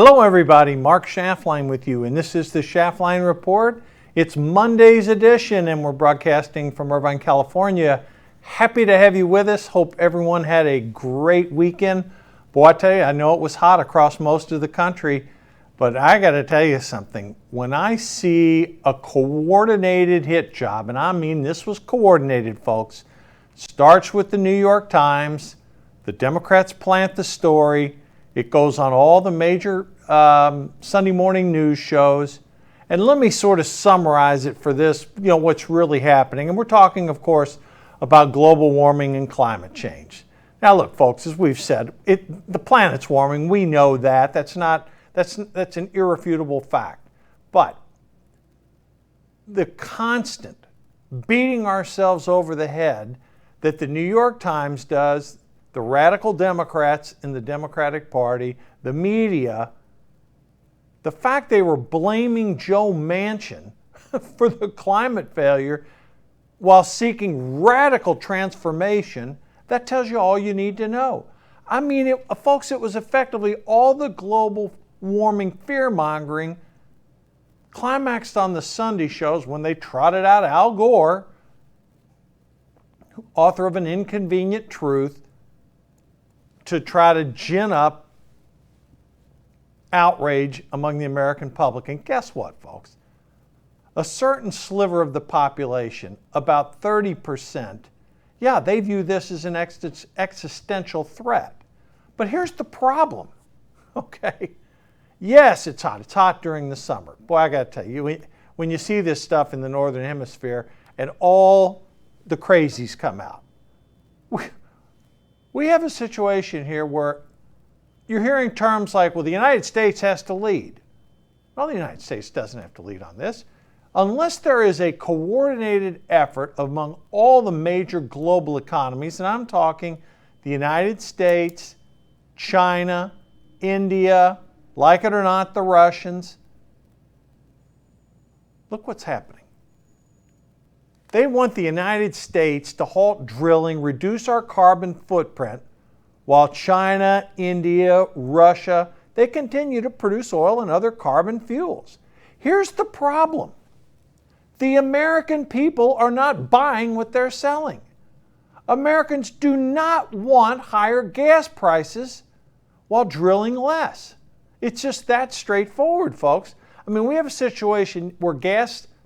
Hello everybody, Mark Schaffline with you, and this is the Schaffline Report. It's Monday's edition and we're broadcasting from Irvine, California. Happy to have you with us. Hope everyone had a great weekend. Boy, I tell you, I know it was hot across most of the country, but I got to tell you something. When I see a coordinated hit job, and I mean this was coordinated, folks, starts with the New York Times, the Democrats plant the story, it goes on all the major Sunday morning news shows. And let me sort of summarize it for this, what's really happening. And we're talking, of course, about global warming and climate change. Now, look, folks, as we've said, the planet's warming. We know that. That's an irrefutable fact. But the constant beating ourselves over the head that the New York Times does, the radical Democrats in the Democratic Party, the media, the fact they were blaming Joe Manchin for the climate failure while seeking radical transformation, that tells you all you need to know. I mean, folks, it was effectively all the global warming fear-mongering climaxed on the Sunday shows when they trotted out Al Gore, author of An Inconvenient Truth, to try to gin up outrage among the American public. And guess what, folks? A certain sliver of the population, about 30%, they view this as an existential threat. But here's the problem, okay? Yes, it's hot. It's hot during the summer. Boy, I got to tell you, when you see this stuff in the Northern Hemisphere and all the crazies come out, we have a situation here where you're hearing terms like, well, the United States has to lead. Well, the United States doesn't have to lead on this. Unless there is a coordinated effort among all the major global economies, and I'm talking the United States, China, India, like it or not, the Russians. Look what's happening. They want the United States to halt drilling, reduce our carbon footprint, while China, India, Russia, they continue to produce oil and other carbon fuels. Here's the problem. The American people are not buying what they're selling. Americans do not want higher gas prices while drilling less. It's just that straightforward, folks. I mean, we have a situation where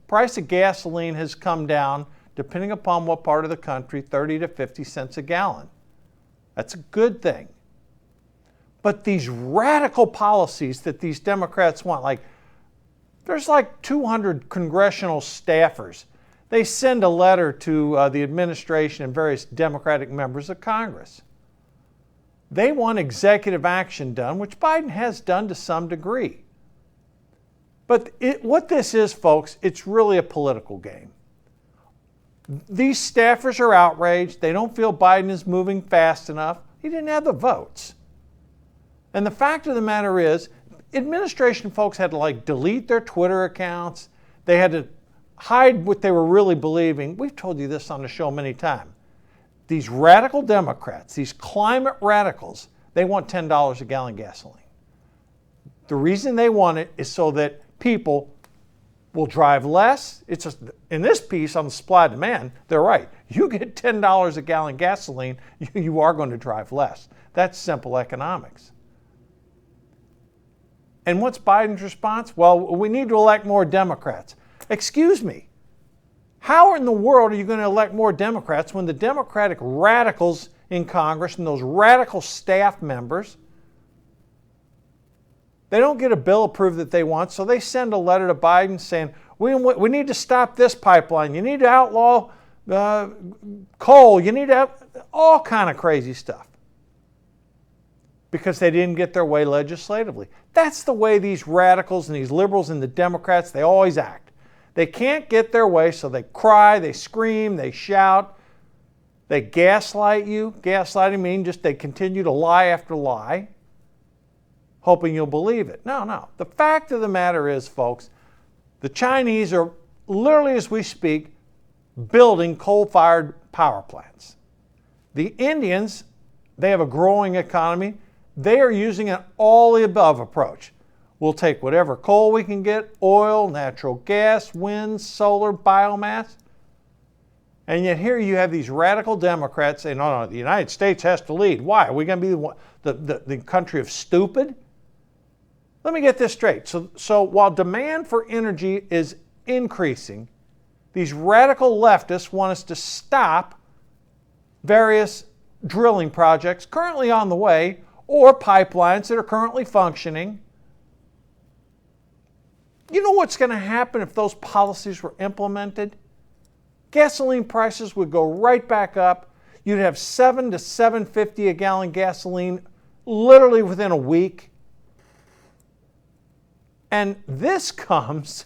price of gasoline has come down, depending upon what part of the country, 30 to 50 cents a gallon. That's a good thing. But these radical policies that these Democrats want, there's 200 congressional staffers. They send a letter to the administration and various Democratic members of Congress. They want executive action done, which Biden has done to some degree. But what this is, folks, it's really a political game. These staffers are outraged. They don't feel Biden is moving fast enough. He didn't have the votes. And the fact of the matter is, administration folks had to delete their Twitter accounts. They had to hide what they were really believing. We've told you this on the show many times. These radical Democrats, these climate radicals, they want $10 a gallon gasoline. The reason they want it is so that people will drive less. It's just, in this piece on the supply demand, they're right. You get $10 a gallon gasoline, you are going to drive less. That's simple economics. And what's Biden's response? Well, we need to elect more Democrats. Excuse me. How in the world are you going to elect more Democrats when the Democratic radicals in Congress and those radical staff members, they don't get a bill approved that they want, so they send a letter to Biden saying, we need to stop this pipeline. You need to outlaw coal. You need to all kind of crazy stuff because they didn't get their way legislatively. That's the way these radicals and these liberals and the Democrats, they always act. They can't get their way, so they cry, they scream, they shout, they gaslight you. Gaslighting means just they continue to lie after lie, hoping you'll believe it. No. The fact of the matter is, folks, the Chinese are literally, as we speak, building coal-fired power plants. The Indians, they have a growing economy. They are using an all-the-above approach. We'll take whatever coal we can get, oil, natural gas, wind, solar, biomass. And yet here you have these radical Democrats saying, no, the United States has to lead. Why? Are we going to be the country of stupid? Let me get this straight. So while demand for energy is increasing, these radical leftists want us to stop various drilling projects currently on the way or pipelines that are currently functioning. You know what's going to happen if those policies were implemented? Gasoline prices would go right back up. You'd have $7 to $7.50 a gallon gasoline literally within a week. And this comes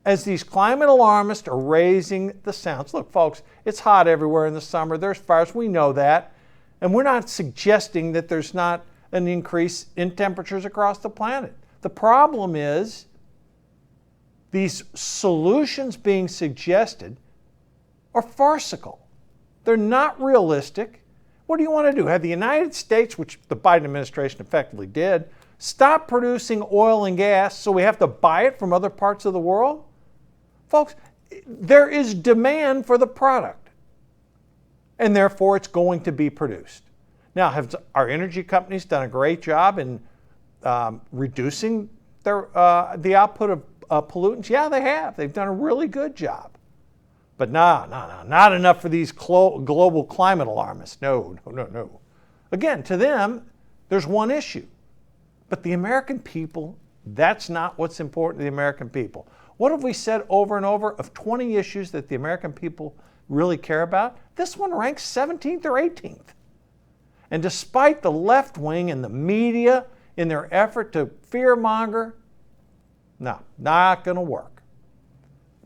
as these climate alarmists are raising the sounds. Look, folks, it's hot everywhere in the summer. There's fires. We know that. And we're not suggesting that there's not an increase in temperatures across the planet. The problem is these solutions being suggested are farcical. They're not realistic. What do you want to do? Have the United States, which the Biden administration effectively did, stop producing oil and gas so we have to buy it from other parts of the world? Folks, there is demand for the product, and therefore it's going to be produced. Now, have our energy companies done a great job in reducing the output of pollutants? Yeah, they have. They've done a really good job. But no, not enough for these global climate alarmists. No. Again, to them, there's one issue. But the American people, that's not what's important to the American people. What have we said over and over? Of 20 issues that the American people really care about, this one ranks 17th or 18th. And despite the left wing and the media in their effort to fearmonger, no, not going to work.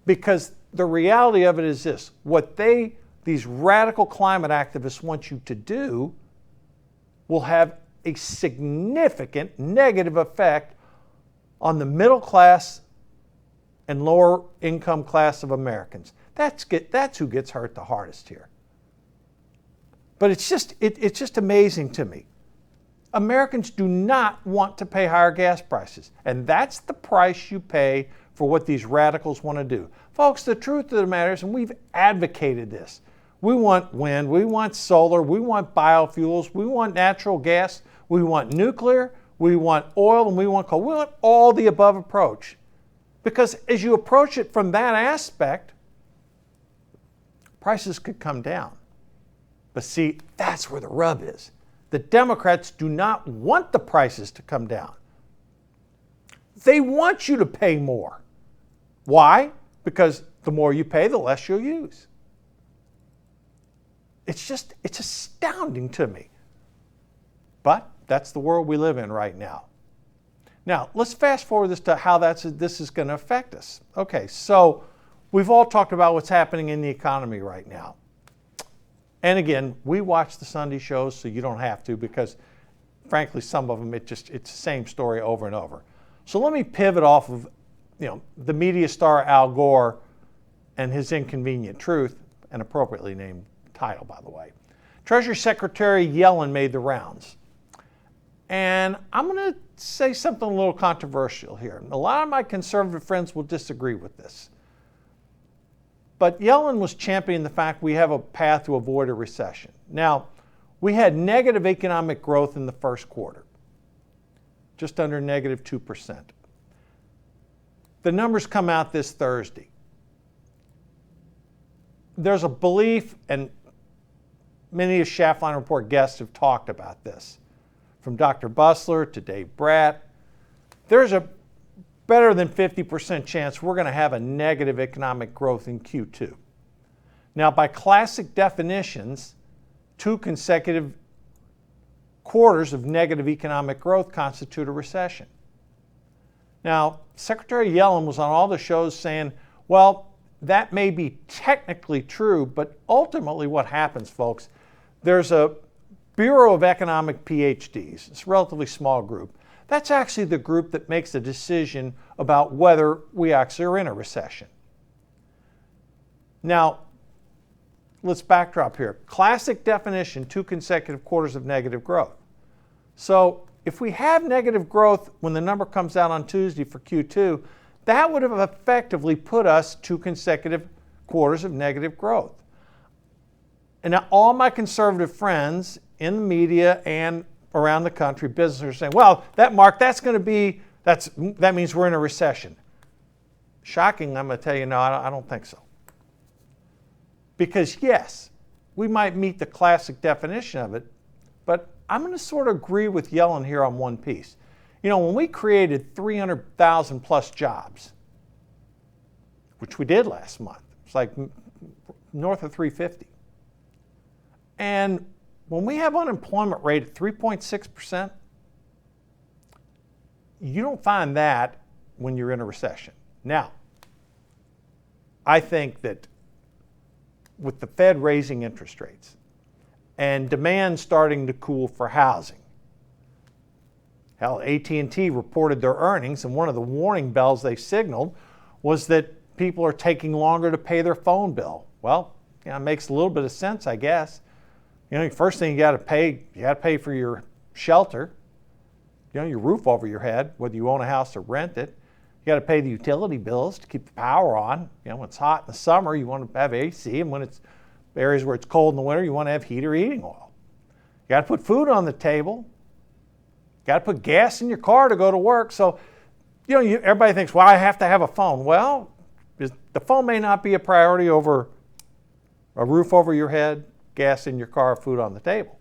Because the reality of it is this: what these radical climate activists want you to do will have a significant negative effect on the middle class and lower income class of Americans. That's who gets hurt the hardest here. But it's just amazing to me. Americans do not want to pay higher gas prices, and that's the price you pay for what these radicals want to do. Folks, the truth of the matter is, and we've advocated this, we want wind, we want solar, we want biofuels, we want natural gas, we want nuclear, we want oil, and we want coal. We want all the above approach. Because as you approach it from that aspect, prices could come down. But see, that's where the rub is. The Democrats do not want the prices to come down. They want you to pay more. Why? Because the more you pay, the less you'll use. It's astounding to me. But that's the world we live in right now. Now, let's fast forward this to how this is going to affect us. Okay, so we've all talked about what's happening in the economy right now. And again, we watch the Sunday shows, so you don't have to, because frankly, some of them, it's the same story over and over. So let me pivot off of the media star Al Gore and his inconvenient truth, an appropriately named title, by the way. Treasury Secretary Yellen made the rounds. And I'm going to say something a little controversial here. A lot of my conservative friends will disagree with this. But Yellen was championing the fact we have a path to avoid a recession. Now, we had negative economic growth in the first quarter, just under negative 2%. The numbers come out this Thursday. There's a belief, and many of Schaffline Report guests have talked about this, from Dr. Bussler to Dave Bratt. There's a better than 50% chance we're going to have a negative economic growth in Q2. Now, by classic definitions, 2 consecutive quarters of negative economic growth constitute a recession. Now, Secretary Yellen was on all the shows saying, well, that may be technically true, but ultimately what happens, folks, there's a Bureau of Economic PhDs. It's a relatively small group. That's actually the group that makes the decision about whether we actually are in a recession. Now, let's backdrop here. Classic definition, 2 consecutive quarters of negative growth. So if we have negative growth when the number comes out on Tuesday for Q2, that would have effectively put us 2 consecutive quarters of negative growth. And now all my conservative friends in the media and around the country, businesses are saying, well, that means we're in a recession. Shocking, I'm going to tell you, no, I don't think so. Because yes, we might meet the classic definition of it, but I'm going to sort of agree with Yellen here on one piece. When we created 300,000 plus jobs, which we did last month, it's like north of 350. And when we have unemployment rate at 3.6%, you don't find that when you're in a recession. Now, I think that with the Fed raising interest rates and demand starting to cool for housing, hell, AT&T reported their earnings, and one of the warning bells they signaled was that people are taking longer to pay their phone bill. Well, it makes a little bit of sense, I guess. The first thing you got to pay for your shelter, your roof over your head, whether you own a house or rent it. You got to pay the utility bills to keep the power on. When it's hot in the summer, you want to have AC, and when it's areas where it's cold in the winter, you want to have heater heating oil. You got to put food on the table. You got to put gas in your car to go to work. So, everybody thinks, well, I have to have a phone. Well, the phone may not be a priority over a roof over your head, gas in your car, food on the table.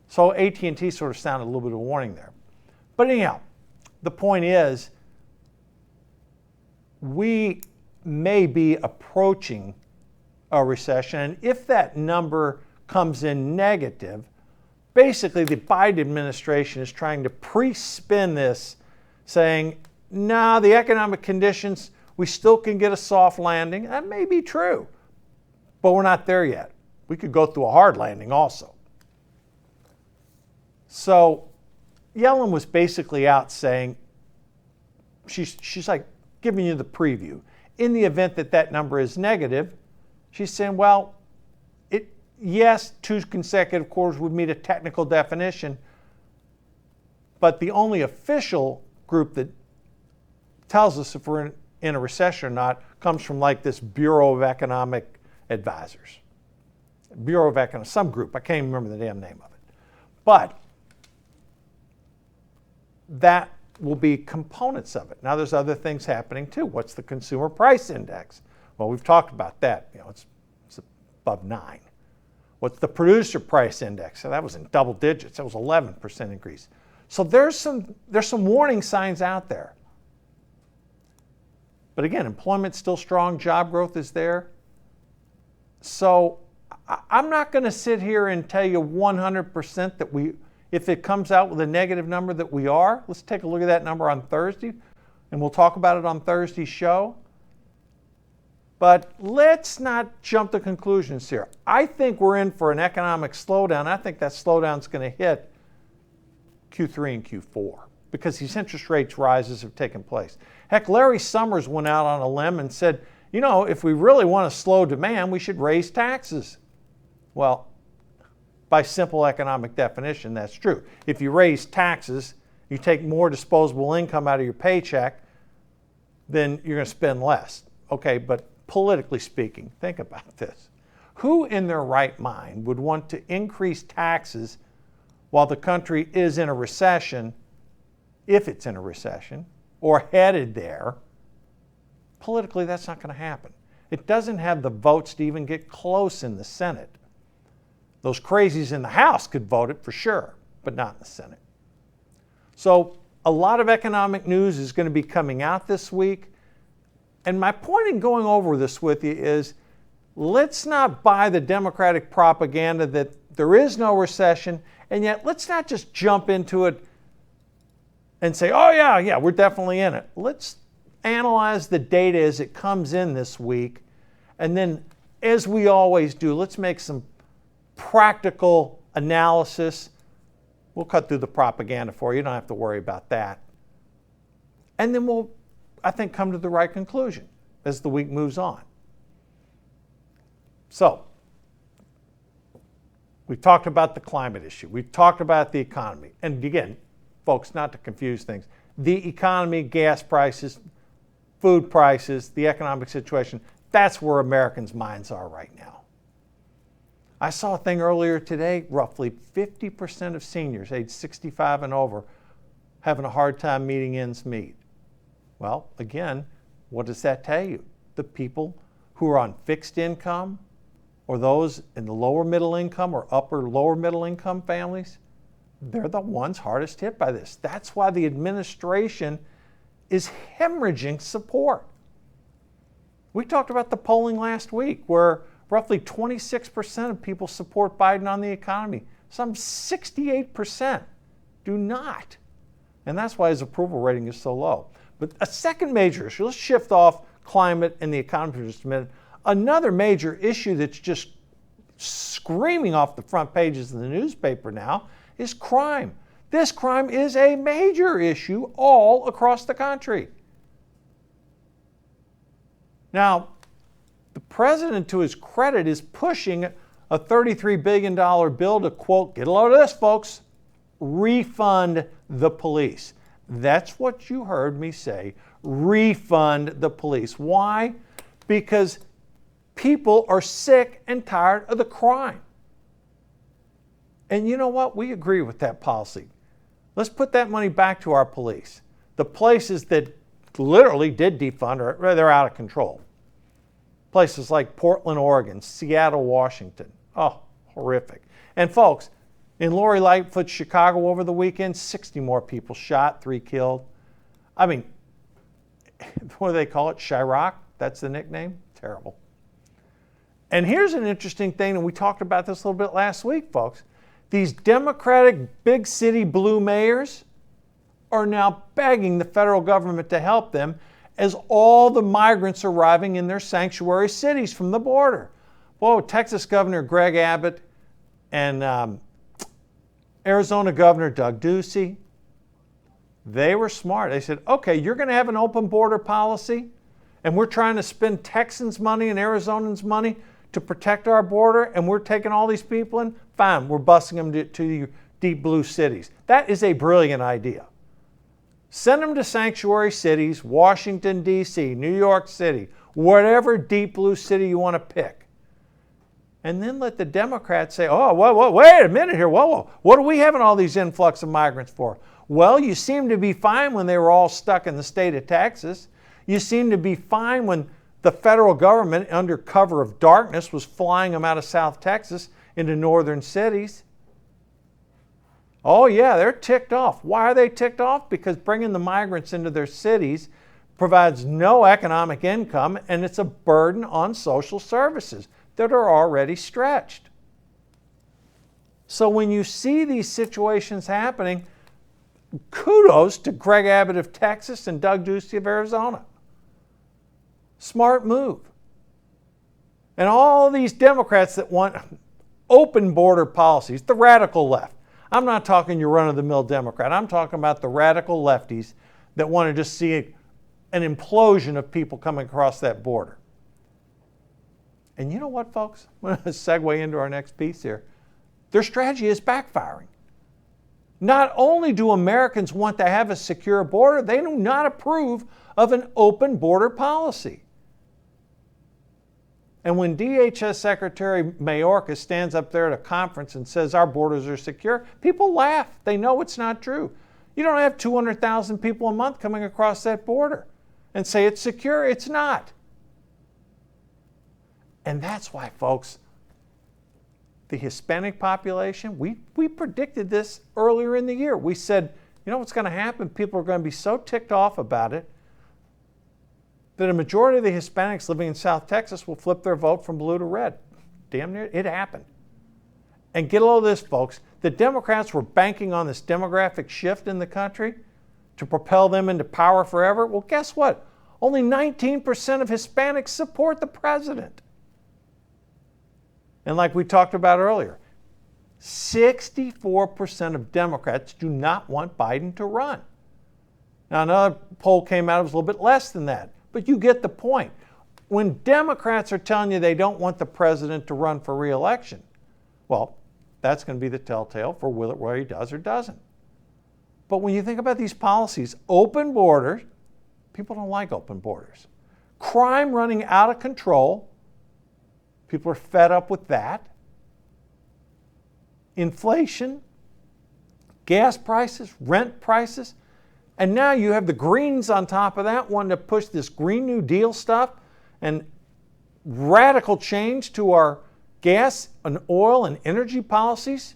So AT&T sort of sounded a little bit of a warning there. But anyhow, the point is, we may be approaching a recession, and if that number comes in negative, basically the Biden administration is trying to pre-spin this, saying, no, the economic conditions, we still can get a soft landing. That may be true, but we're not there yet. We could go through a hard landing also. So Yellen was basically out saying, she's like giving you the preview. In the event that that number is negative, she's saying, well, yes, 2 consecutive quarters would meet a technical definition, but the only official group that tells us if we're in a recession or not comes from like this Bureau of Economic Advisors. Bureau of Economic, some group, I can't even remember the damn name of it. But that will be components of it. Now there's other things happening too. What's the consumer price index? Well, we've talked about that. It's above 9. What's the producer price index? So that was in double digits. That was 11% increase. So there's some warning signs out there. But again, employment's still strong, job growth is there. So I'm not going to sit here and tell you 100% that if it comes out with a negative number that we are. Let's take a look at that number on Thursday, and we'll talk about it on Thursday's show. But let's not jump to conclusions here. I think we're in for an economic slowdown. I think that slowdown's going to hit Q3 and Q4 because these interest rates rises have taken place. Heck, Larry Summers went out on a limb and said, if we really want to slow demand, we should raise taxes. Well, by simple economic definition, that's true. If you raise taxes, you take more disposable income out of your paycheck, then you're going to spend less. Okay, but politically speaking, think about this. Who in their right mind would want to increase taxes while the country is in a recession, if it's in a recession, or headed there? Politically, that's not going to happen. It doesn't have the votes to even get close in the Senate. Those crazies in the House could vote it for sure, but not in the Senate. So a lot of economic news is going to be coming out this week. And my point in going over this with you is, let's not buy the Democratic propaganda that there is no recession, and yet let's not just jump into it and say, oh yeah, we're definitely in it. Let's analyze the data as it comes in this week, and then, as we always do, let's make some practical analysis. We'll cut through the propaganda for you. You don't have to worry about that. And then we'll, I think, come to the right conclusion as the week moves on. So, we've talked about the climate issue. We've talked about the economy. And again, folks, not to confuse things. The economy, gas prices, food prices, the economic situation, that's where Americans' minds are right now. I saw a thing earlier today, roughly 50% of seniors aged 65 and over having a hard time meeting ends meet. Well, again, what does that tell you? The people who are on fixed income or those in the lower middle income or upper lower middle income families, they're the ones hardest hit by this. That's why the administration is hemorrhaging support. We talked about the polling last week where roughly 26% of people support Biden on the economy. Some 68% do not. And that's why his approval rating is so low. But a second major issue, let's shift off climate and the economy for just a minute. Another major issue that's just screaming off the front pages of the newspaper now is crime. This crime is a major issue all across the country. Now, the president, to his credit, is pushing a $33 billion bill to, quote, get a load of this, folks, refund the police. That's what you heard me say, refund the police. Why? Because people are sick and tired of the crime. And you know what? We agree with that policy. Let's put that money back to our police. The places that literally did defund, they're out of control. Places like Portland, Oregon, Seattle, Washington. Oh, horrific. And folks, in Lori Lightfoot's Chicago over the weekend, 60 more people shot, 3 killed. I mean, what do they call it? Chirac? That's the nickname? Terrible. And here's an interesting thing, and we talked about this a little bit last week, folks. These Democratic big city blue mayors are now begging the federal government to help them as all the migrants are arriving in their sanctuary cities from the border. Whoa, Texas Governor Greg Abbott and Arizona Governor Doug Ducey, they were smart. They said, okay, you're going to have an open border policy, and we're trying to spend Texans' money and Arizonans' money to protect our border, and we're taking all these people in. Fine, we're busing them to the deep blue cities. That is a brilliant idea. Send them to sanctuary cities, Washington, D.C., New York City, whatever deep blue city you want to pick. And then let the Democrats say, oh, whoa, wait a minute here. Whoa, what are we having all these influx of migrants for? Well, you seemed to be fine when they were all stuck in the state of Texas. You seemed to be fine when the federal government, under cover of darkness, was flying them out of South Texas into northern cities. Oh yeah, they're ticked off. Why are they ticked off? Because bringing the migrants into their cities provides no economic income, and it's a burden on social services that are already stretched. So when you see these situations happening, kudos to Greg Abbott of Texas and Doug Ducey of Arizona. Smart move. And all these Democrats that want open border policies, the radical left. I'm not talking your run-of-the-mill Democrat. I'm talking about the radical lefties that want to just see an implosion of people coming across that border. And you know what, folks? I'm going to segue into our next piece here. Their strategy is backfiring. Not only do Americans want to have a secure border, they do not approve of an open border policy. And when DHS Secretary Mayorkas stands up there at a conference and says our borders are secure, people laugh. They know it's not true. You don't have 200,000 people a month coming across that border and say it's secure. It's not. And that's why, folks, the Hispanic population, we predicted this earlier in the year. We said, you know what's going to happen? People are going to be so ticked off about it that a majority of the Hispanics living in South Texas will flip their vote from blue to red. Damn near, it happened. And get a load of this, folks. The Democrats were banking on this demographic shift in the country to propel them into power forever. Well, guess what? Only 19% of Hispanics support the president. And like we talked about earlier, 64% of Democrats do not want Biden to run. Now, another poll came out, it was a little bit less than that. But you get the point. When Democrats are telling you they don't want the president to run for re-election, well, that's going to be the telltale for whether he does or doesn't. But when you think about these policies, open borders, people don't like open borders. Crime running out of control, people are fed up with that. Inflation, gas prices, rent prices, and now you have the Greens on top of that, wanting to push this Green New Deal stuff and radical change to our gas and oil and energy policies.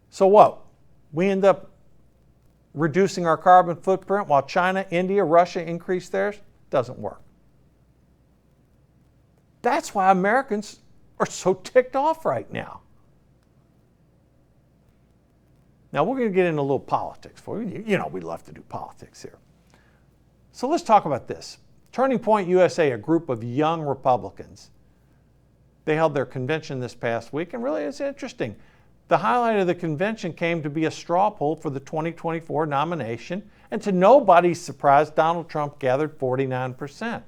So what? We end up reducing our carbon footprint while China, India, Russia increase theirs? Doesn't work. That's why Americans are so ticked off right now. Now we're going to get into a little politics for you. You know, we love to do politics here. So let's talk about this. Turning Point USA, a group of young Republicans, they held their convention this past week, and really it's interesting. The highlight of the convention came to be a straw poll for the 2024 nomination, and to nobody's surprise, Donald Trump gathered 49%.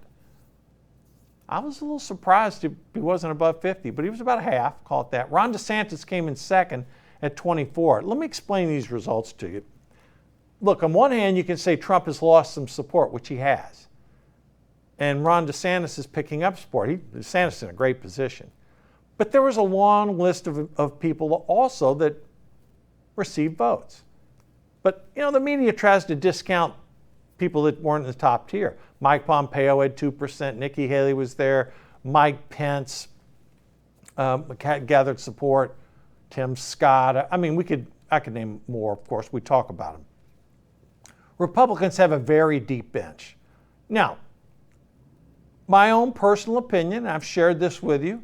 I was a little surprised he wasn't above 50, but he was about half, call it that. Ron DeSantis came in second at 24. Let me explain these results to you. Look, on one hand, you can say Trump has lost some support, which he has. And Ron DeSantis is picking up support. DeSantis is in a great position. But there was a long list of people also that received votes. But, you know, the media tries to discount people that weren't in the top tier. Mike Pompeo had 2%. Nikki Haley was there. Mike Pence gathered support. Tim Scott. I mean, I could name more, of course. We talk about them. Republicans have a very deep bench. Now, my own personal opinion, I've shared this with you,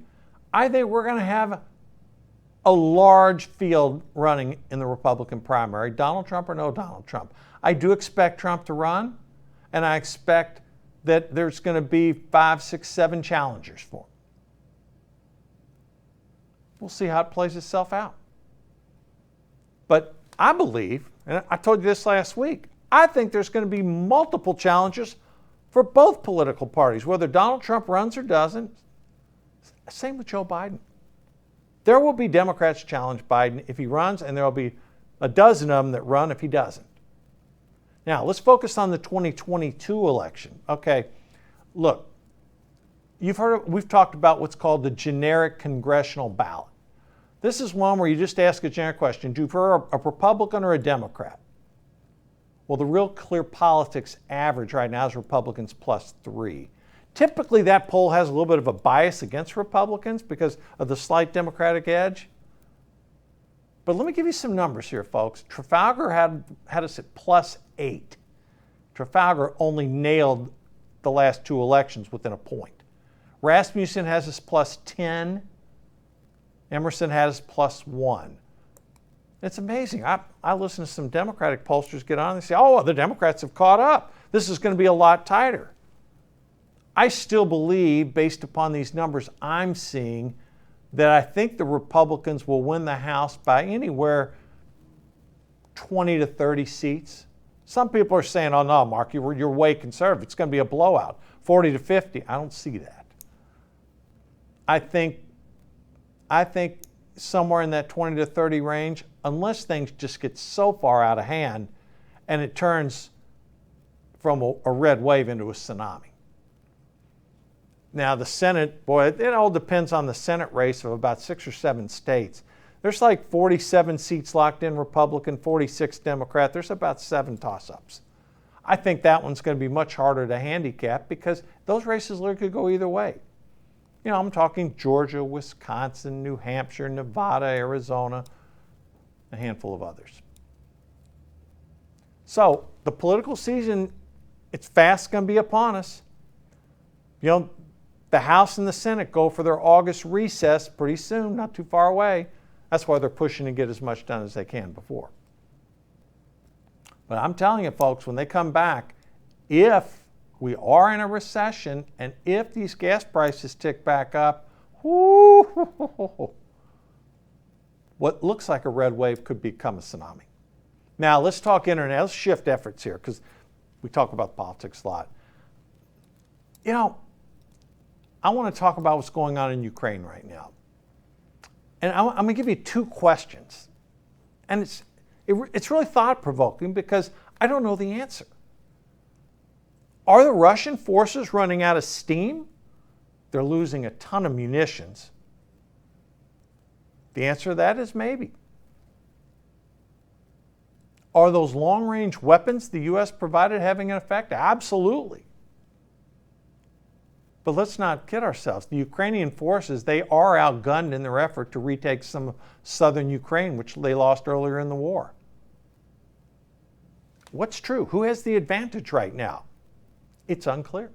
I think we're going to have a large field running in the Republican primary, Donald Trump or no Donald Trump. I do expect Trump to run, and I expect that there's going to be 5, 6, 7 challengers for him. We'll see how it plays itself out. But I believe, and I told you this last week, I think there's going to be multiple challengers for both political parties, whether Donald Trump runs or doesn't. Same with Joe Biden. There will be Democrats challenge Biden if he runs, and there will be a dozen of them that run if he doesn't. Now, let's focus on the 2022 election. Okay, look, we've talked about what's called the generic congressional ballot. This is one where you just ask a generic question. Do you prefer a Republican or a Democrat? Well, the real clear politics average right now is Republicans +3. Typically, that poll has a little bit of a bias against Republicans because of the slight Democratic edge. But let me give you some numbers here, folks. Trafalgar had us at +8. Trafalgar only nailed the last 2 elections within a point. Rasmussen has us +10. Emerson has us +1. It's amazing. I listen to some Democratic pollsters get on and say, oh, the Democrats have caught up. This is going to be a lot tighter. I still believe, based upon these numbers I'm seeing, that I think the Republicans will win the House by anywhere 20 to 30 seats. Some people are saying, oh no, Mark, you're way conservative. It's going to be a blowout, 40 to 50. I don't see that. I think somewhere in that 20 to 30 range, unless things just get so far out of hand and it turns from a red wave into a tsunami. Now, the Senate, boy, it all depends on the Senate race of about 6 or 7 states. There's like 47 seats locked in Republican, 46 Democrat. There's about 7 toss-ups. I think that one's going to be much harder to handicap because those races literally could go either way. You know, I'm talking Georgia, Wisconsin, New Hampshire, Nevada, Arizona, a handful of others. So the political season, it's fast going to be upon us. You know, the House and the Senate go for their August recess pretty soon, not too far away. That's why they're pushing to get as much done as they can before. But I'm telling you, folks, when they come back, if we are in a recession and if these gas prices tick back up, what looks like a red wave could become a tsunami. Now, let's talk internet. Let's shift efforts here because we talk about politics a lot. You know, I want to talk about what's going on in Ukraine right now. And I'm going to give you 2 questions. And It's really thought-provoking because I don't know the answer. Are the Russian forces running out of steam? They're losing a ton of munitions. The answer to that is maybe. Are those long-range weapons the U.S. provided having an effect? Absolutely. But let's not kid ourselves. The Ukrainian forces, they are outgunned in their effort to retake some of southern Ukraine, which they lost earlier in the war. What's true? Who has the advantage right now? It's unclear.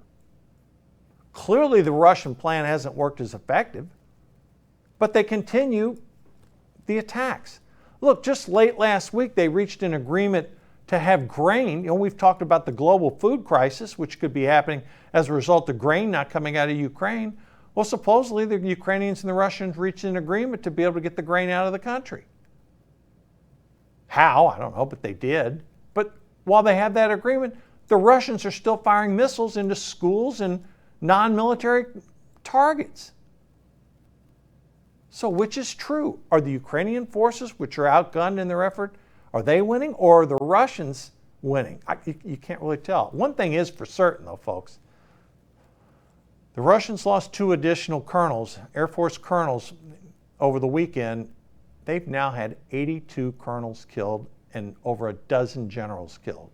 Clearly, the Russian plan hasn't worked as effective, but they continue the attacks. Look, just late last week, they reached an agreement to have grain. We've talked about the global food crisis, which could be happening as a result of grain not coming out of Ukraine. Well, supposedly the Ukrainians and the Russians reached an agreement to be able to get the grain out of the country. How? I don't know, but they did. But while they have that agreement, the Russians are still firing missiles into schools and non-military targets. So which is true? Are the Ukrainian forces, which are outgunned in their effort, are they winning, or are the Russians winning? You can't really tell. One thing is for certain, though, folks. The Russians lost 2 additional colonels, Air Force colonels, over the weekend. They've now had 82 colonels killed and over a dozen generals killed.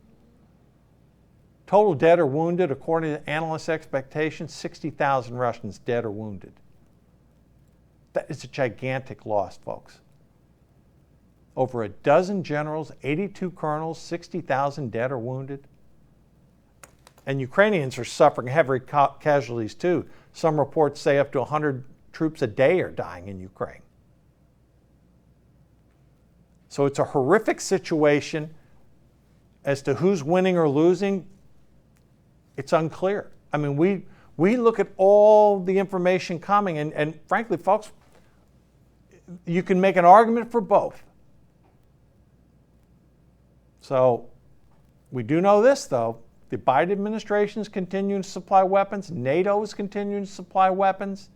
Total dead or wounded, according to analysts' expectations, 60,000 Russians dead or wounded. That is a gigantic loss, folks. Over a dozen generals, 82 colonels, 60,000 dead or wounded. And Ukrainians are suffering heavy casualties too. Some reports say up to 100 troops a day are dying in Ukraine. So it's a horrific situation. As to who's winning or losing, it's unclear. I mean, we look at all the information coming, and frankly, folks, you can make an argument for both. So we do know this, though. The Biden administration is continuing to supply weapons. NATO is continuing to supply weapons.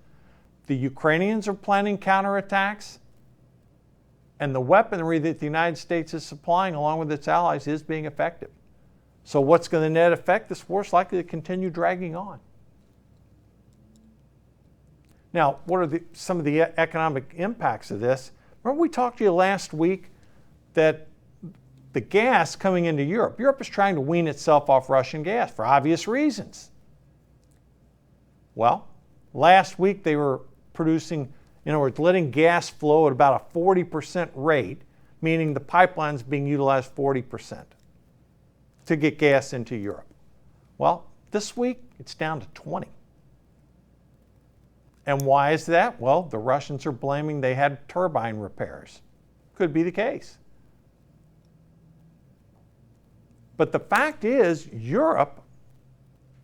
The Ukrainians are planning counterattacks. And the weaponry that the United States is supplying, along with its allies, is being effective. So what's going to net effect? This war is likely to continue dragging on. Now, what are some of the economic impacts of this? Remember we talked to you last week that the gas coming into Europe is trying to wean itself off Russian gas for obvious reasons. Well, last week they were producing, letting gas flow at about a 40% rate, meaning the pipeline's being utilized 40% to get gas into Europe. Well, this week it's down to 20. And why is that? Well, the Russians are blaming they had turbine repairs. Could be the case. But the fact is, Europe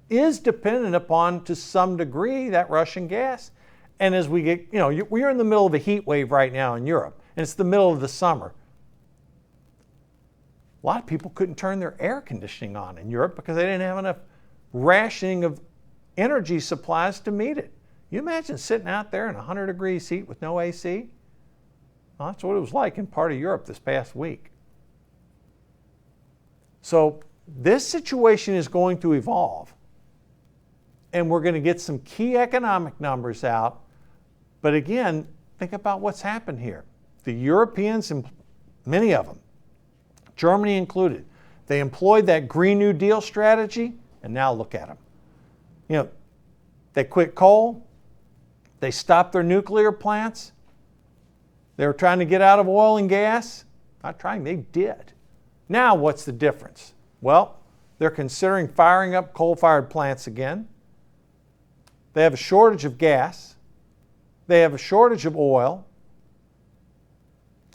is dependent upon, to some degree, that Russian gas. And as we get, we're in the middle of a heat wave right now in Europe, and it's the middle of the summer. A lot of people couldn't turn their air conditioning on in Europe because they didn't have enough rationing of energy supplies to meet it. You imagine sitting out there in 100 degrees heat with no AC? Well, that's what it was like in part of Europe this past week. So this situation is going to evolve, and we're going to get some key economic numbers out. But again, think about what's happened here. The Europeans, many of them, Germany included, they employed that Green New Deal strategy, and now look at them. They quit coal. They stopped their nuclear plants. They were trying to get out of oil and gas. Not trying, they did. Now what's the difference? Well, they're considering firing up coal-fired plants again. They have a shortage of gas. They have a shortage of oil.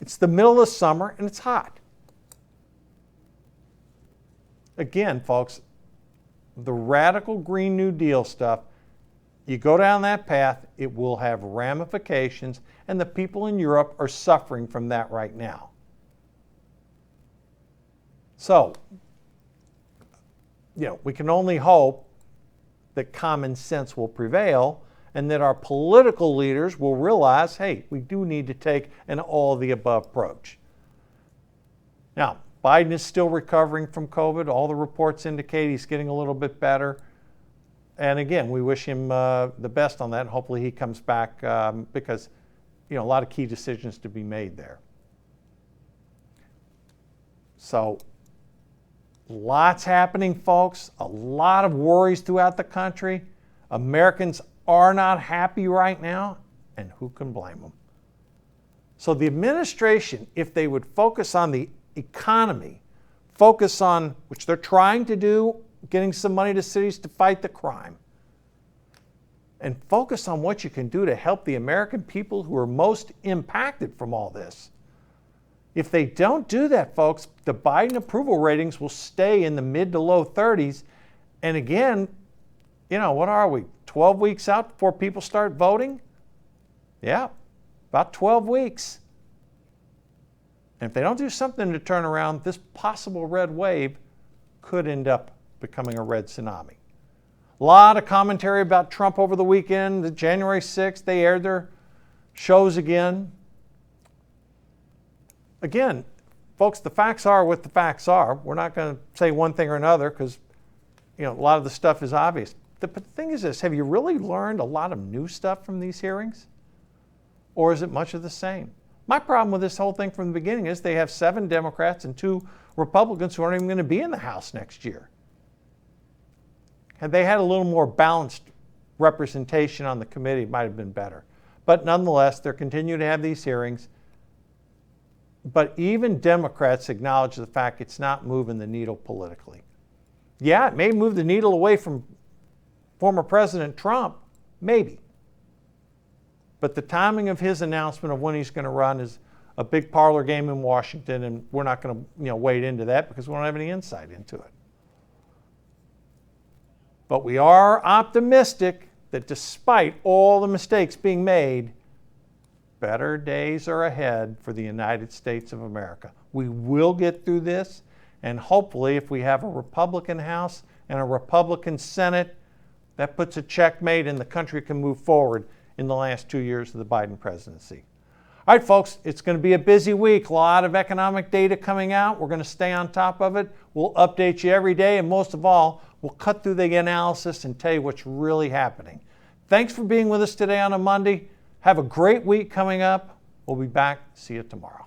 It's the middle of summer and it's hot. Again, folks, the radical Green New Deal stuff, you go down that path, it will have ramifications, and the people in Europe are suffering from that right now. So, we can only hope that common sense will prevail and that our political leaders will realize, hey, we do need to take an all-of-the-above approach. Now, Biden is still recovering from COVID. All the reports indicate he's getting a little bit better. And again, we wish him the best on that. Hopefully he comes back because, a lot of key decisions to be made there. So, lots happening, folks. A lot of worries throughout the country. Americans are not happy right now, and who can blame them? So the administration, if they would focus on the economy, focus on, which they're trying to do, getting some money to cities to fight the crime, and focus on what you can do to help the American people who are most impacted from all this. If they don't do that, folks, the Biden approval ratings will stay in the mid to low 30s. And again, what are we, 12 weeks out before people start voting? Yeah, about 12 weeks. And if they don't do something to turn around, this possible red wave could end up becoming a red tsunami. A lot of commentary about Trump over the weekend. The January 6th, they aired their shows again. Again, folks, the facts are what the facts are. We're not going to say one thing or another because, a lot of the stuff is obvious. But the thing is this, have you really learned a lot of new stuff from these hearings? Or is it much of the same? My problem with this whole thing from the beginning is they have 7 Democrats and 2 Republicans who aren't even going to be in the House next year. Had they had a little more balanced representation on the committee, it might have been better. But nonetheless, they're continuing to have these hearings. But even Democrats acknowledge the fact it's not moving the needle politically. Yeah, it may move the needle away from former President Trump, maybe. But the timing of his announcement of when he's going to run is a big parlor game in Washington, and we're not going to wade into that because we don't have any insight into it. But we are optimistic that despite all the mistakes being made, better days are ahead for the United States of America. We will get through this, and hopefully if we have a Republican House and a Republican Senate, that puts a checkmate and the country can move forward in the last 2 years of the Biden presidency. All right, folks, it's going to be a busy week. A lot of economic data coming out. We're going to stay on top of it. We'll update you every day, and most of all, we'll cut through the analysis and tell you what's really happening. Thanks for being with us today on a Monday. Have a great week coming up. We'll be back. See you tomorrow.